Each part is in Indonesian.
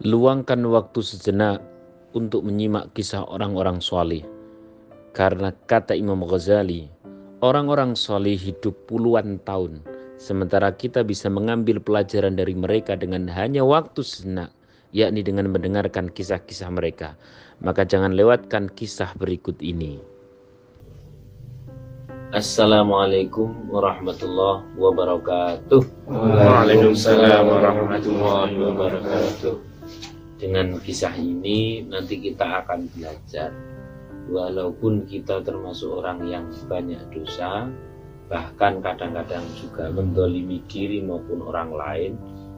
Luangkan waktu sejenak untuk menyimak kisah orang-orang soleh. Karena kata Imam Ghazali, orang-orang soleh hidup puluhan tahun, sementara kita bisa mengambil pelajaran dari mereka dengan hanya waktu sejenak, yakni dengan mendengarkan kisah-kisah mereka. Maka jangan lewatkan kisah berikut ini. Assalamualaikum warahmatullahi wabarakatuh. Waalaikumsalam warahmatullahi wabarakatuh. Dengan kisah ini nanti kita akan belajar, walaupun kita termasuk orang yang banyak dosa, bahkan kadang-kadang juga mendolimi diri maupun orang lain,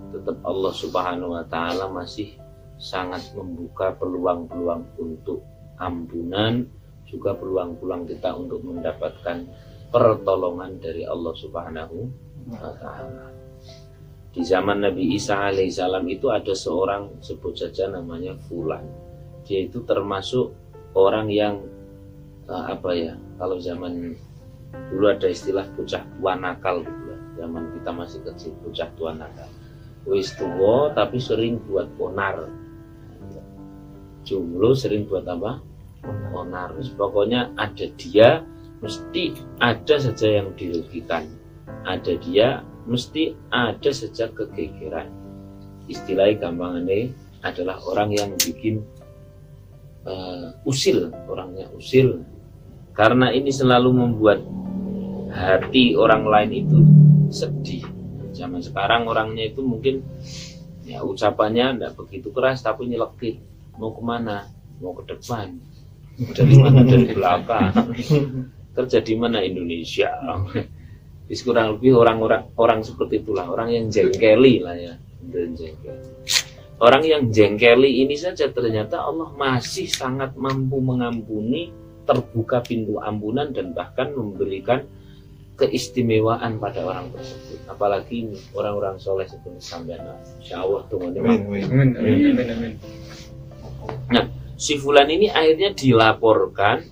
tetap Allah Subhanahu wa Ta'ala masih sangat membuka peluang-peluang untuk ampunan, juga peluang-peluang kita untuk mendapatkan pertolongan dari Allah Subhanahu wa Ta'ala. Di zaman Nabi Isa alaihissalam itu ada seorang, sebut saja namanya Fulan. Dia itu termasuk orang yang kalau zaman dulu ada istilah bocah tua nakal gitu lah. Zaman kita masih kecil, bocah tua nakal. Wis tua tapi sering buat onar. Jomblo sering buat apa? Onar. Pokoknya ada dia, mesti ada saja yang dirugikan. Ada dia, mesti ada saja kegegeran. Istilahnya gampangnya adalah orang yang bikin usil, orangnya usil. Karena ini selalu membuat hati orang lain itu sedih. Zaman sekarang orangnya itu mungkin ya ucapannya tidak begitu keras tapi nyelekit. Mau kemana? Mau ke depan. Dari mana? Dari belakang. Terjadi mana Indonesia? Kurang lebih orang seperti itulah, orang yang jengkeli lah ya. Orang yang jengkeli ini saja ternyata Allah masih sangat mampu mengampuni, terbuka pintu ampunan dan bahkan memberikan keistimewaan pada orang tersebut. Apalagi orang-orang soleh seperti sampean. Insyaallah tuh. Amin. Nah, si Fulan ini akhirnya dilaporkan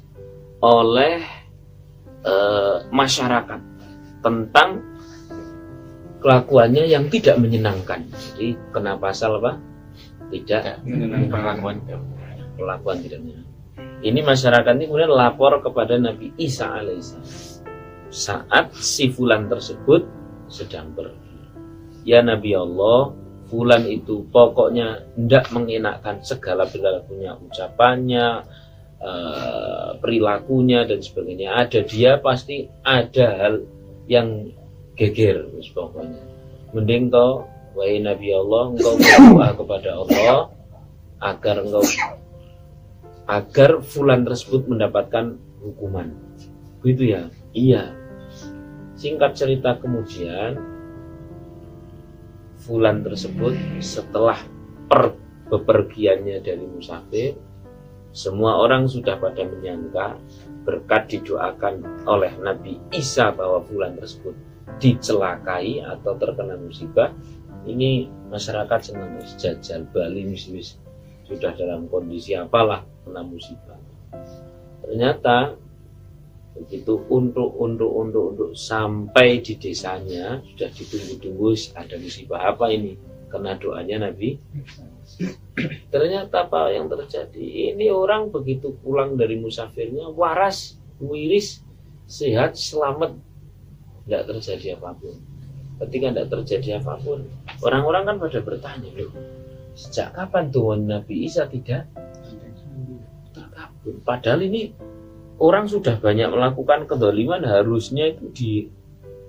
oleh masyarakat tentang kelakuannya yang tidak menyenangkan. Jadi kena pasal apa? Tidak perlakuan tidak menyenangkan. Ini masyarakat ini kemudian lapor kepada Nabi Isa alaihissalam saat si Fulan tersebut sedang pergi. Ya Nabi Allah, Fulan itu pokoknya tidak mengenakan segala perilakunya, ucapannya, perilakunya dan sebagainya. Ada dia pasti ada hal yang geger, pokoknya. Mending kau, wahai Nabi Allah, engkau berdoa kepada Allah agar Fulan tersebut mendapatkan hukuman. Begitu ya? Iya. Singkat cerita kemudian Fulan tersebut setelah bepergiannya dari musafir, semua orang sudah pada menyangka berkat didoakan oleh Nabi Isa bahwa Fulan tersebut dicelakai atau terkena musibah. Ini masyarakat senang jajal Bali miswis sudah dalam kondisi apalah kena musibah. Ternyata begitu untuk sampai di desanya sudah ditunggu-tunggu ada musibah apa ini, kena doanya Nabi. Ternyata apa yang terjadi? Ini orang begitu pulang dari musafirnya waras, wiris, sehat, selamat, tidak terjadi apapun. Ketika tidak terjadi apapun, orang-orang kan pada bertanya, loh, sejak kapan tuh Nabi Isa tidak terkabul? Padahal ini orang sudah banyak melakukan kezaliman, harusnya itu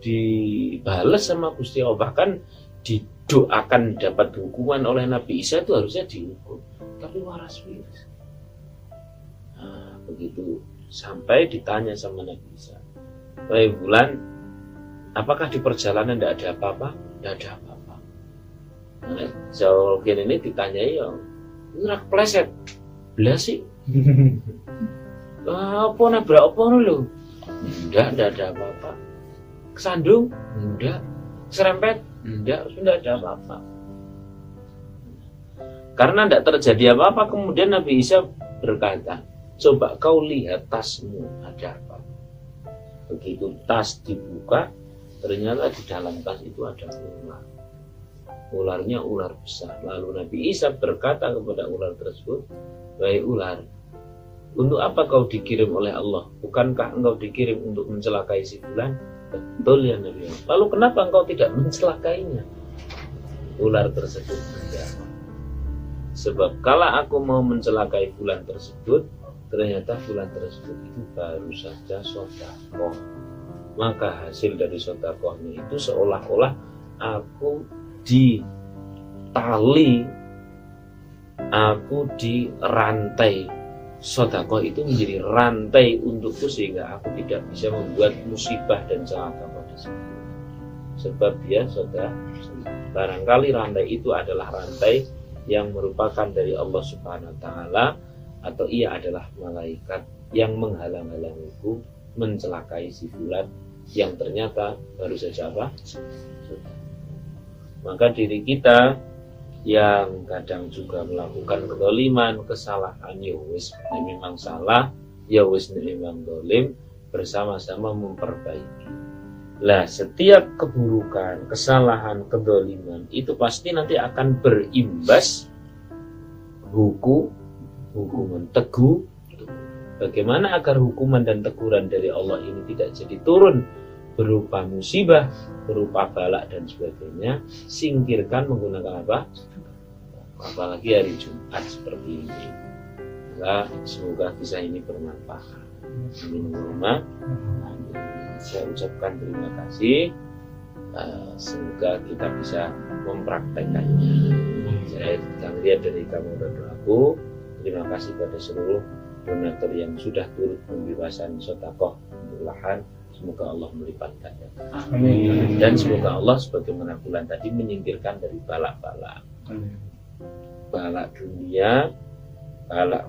dibalas sama Gusti Allah, bahkan didoakan dapat hukuman oleh Nabi Isa itu harusnya dihukum, tapi waras wiris. Nah, begitu sampai ditanya sama Nabi Isa, wahai Fulan, apakah di perjalanan tidak ada apa-apa? Tidak ada apa-apa. Nah, jauh ini ditanyai ya, ngerak pleset, belas sih. Apa nabrak apa lo? Tidak ada apa-apa. Kesandung? Tidak. Serempet? Tidak, sudah ada apa-apa. Karena tidak terjadi apa-apa, kemudian Nabi Isa berkata, coba kau lihat tasmu, ada apa? Begitu tas dibuka, ternyata di dalam tas itu ada ular. Ularnya ular besar. Lalu Nabi Isa berkata kepada ular tersebut, "Wahai ular, untuk apa kau dikirim oleh Allah? Bukankah engkau dikirim untuk mencelakai si fulan?" "Betul ya Nabi." "Lalu kenapa engkau tidak mencelakainya?" Ular tersebut menjawab, "Sebab kalau aku mau mencelakai fulan tersebut, ternyata fulan tersebut itu baru saja sedekah. Maka hasil dari sedekahnya itu seolah-olah aku ditali, aku dirantai. Sedekah itu menjadi rantai untukku sehingga aku tidak bisa membuat musibah dan celaka pada sebuah. Sebab dia sedekah. Barangkali rantai itu adalah rantai yang merupakan dari Allah Subhanahu wa taala, atau ia adalah malaikat yang menghalang-halangiku mencelakai si fulan yang ternyata baru saja apa? Maka diri kita yang kadang juga melakukan kezaliman, kesalahan, ya wis memang salah, ya wis memang zalim, bersama-sama memperbaiki. Lah, setiap keburukan, kesalahan, kezaliman itu pasti nanti akan berimbas hukuman teguh. Bagaimana agar hukuman dan teguran dari Allah ini tidak jadi turun berupa musibah, berupa balak dan sebagainya? Singkirkan menggunakan apa? Apalagi hari Jumat seperti ini. Maka semoga kisah ini bermanfaat. Amin. Saya ucapkan terima kasih. Semoga kita bisa mempraktekannya. Saya lihat dari kamu dan aku. Terima kasih pada seluruh donatur yang sudah turut pembebasan sedekah untuk lahan. Semoga Allah melipat ganda. Amin. Dan semoga Allah sebagaimana bulan tadi menyingkirkan dari balak-balak. Balak dunia, balak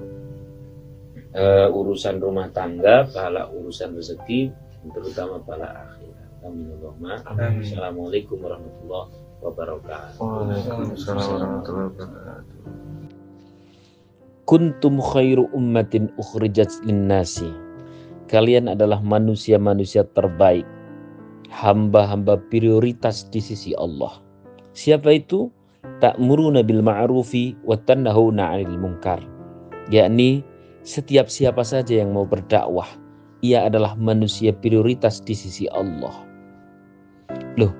urusan rumah tangga, balak urusan rezeki, terutama balak akhirat. Amin. Assalamualaikum warahmatullahi wabarakatuh. Waalaikumsalam warahmatullahi wabarakatuh. Kuntum khairu ummatin ukhrijat linnasi. Kalian adalah manusia-manusia terbaik, hamba-hamba prioritas di sisi Allah. Siapa itu? Ta'muruna bil ma'rufi wa tanhauna 'anil munkar. Yakni setiap siapa saja yang mau berdakwah, ia adalah manusia prioritas di sisi Allah. Loh,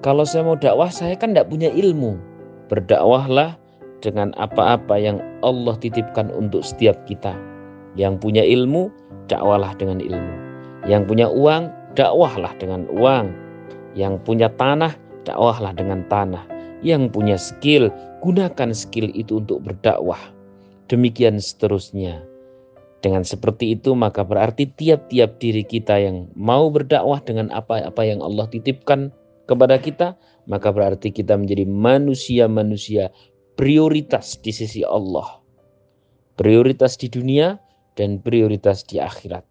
kalau saya mau dakwah, saya kan tidak punya ilmu. Berdakwahlah dengan apa-apa yang Allah titipkan untuk setiap kita. Yang punya ilmu, dakwahlah dengan ilmu. Yang punya uang, dakwahlah dengan uang. Yang punya tanah, dakwahlah dengan tanah. Yang punya skill, gunakan skill itu untuk berdakwah. Demikian seterusnya. Dengan seperti itu maka berarti tiap-tiap diri kita yang mau berdakwah dengan apa-apa yang Allah titipkan kepada kita, maka berarti kita menjadi manusia-manusia prioritas di sisi Allah. Prioritas di dunia dan prioritas di akhirat.